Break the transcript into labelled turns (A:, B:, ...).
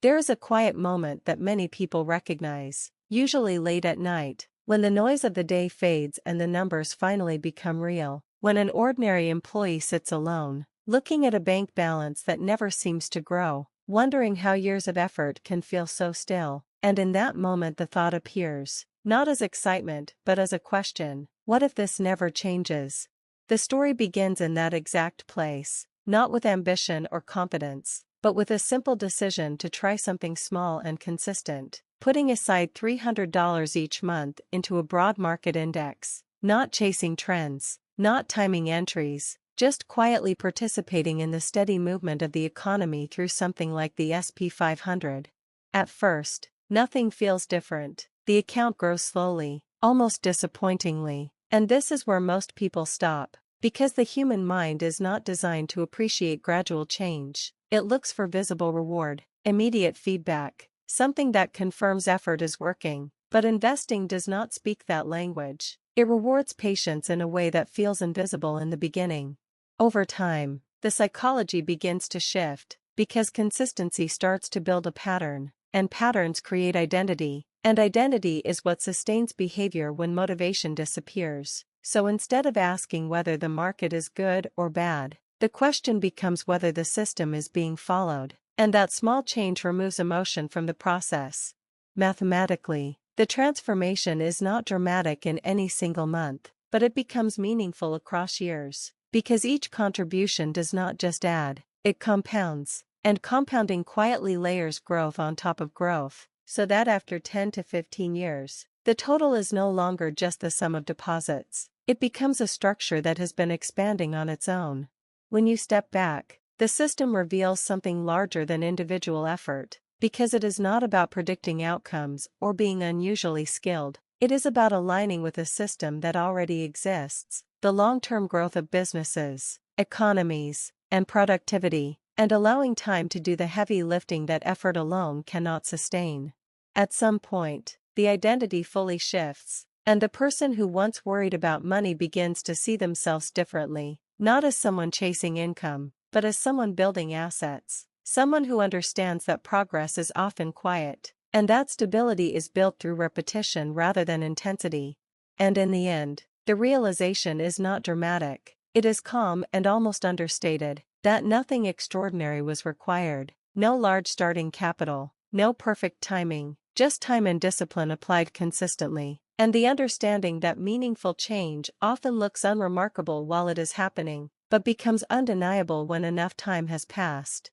A: There is a quiet moment that many people recognize, usually late at night, when the noise of the day fades and the numbers finally become real. When an ordinary employee sits alone, looking at a bank balance that never seems to grow, wondering how years of effort can feel so still, and in that moment the thought appears, not as excitement but as a question: what if this never changes? The story begins in that exact place, not with ambition or competence, but with a simple decision to try something small and consistent, putting aside $300 each month into a broad market index, not chasing trends, not timing entries, just quietly participating in the steady movement of the economy through something like the SP 500. At first, nothing feels different. The account grows slowly, almost disappointingly, and this is where most people stop, because the human mind is not designed to appreciate gradual change. It looks for visible reward, immediate feedback, something that confirms effort is working. But investing does not speak that language. It rewards patience in a way that feels invisible in the beginning. Over time, the psychology begins to shift, because consistency starts to build a pattern, and patterns create identity, and identity is what sustains behavior when motivation disappears. So instead of asking whether the market is good or bad, the question becomes whether the system is being followed, and that small change removes emotion from the process. Mathematically, the transformation is not dramatic in any single month, but it becomes meaningful across years, because each contribution does not just add, it compounds, and compounding quietly layers growth on top of growth, so that after 10 to 15 years, the total is no longer just the sum of deposits. It becomes a structure that has been expanding on its own. When you step back, the system reveals something larger than individual effort, because it is not about predicting outcomes or being unusually skilled. It is about aligning with a system that already exists, the long-term growth of businesses, economies, and productivity, and allowing time to do the heavy lifting that effort alone cannot sustain. At some point, the identity fully shifts, and the person who once worried about money begins to see themselves differently, not as someone chasing income, but as someone building assets, someone who understands that progress is often quiet, and that stability is built through repetition rather than intensity. And in the end, the realization is not dramatic, it is calm and almost understated, that nothing extraordinary was required, no large starting capital, no perfect timing, just time and discipline applied consistently, and the understanding that meaningful change often looks unremarkable while it is happening, but becomes undeniable when enough time has passed.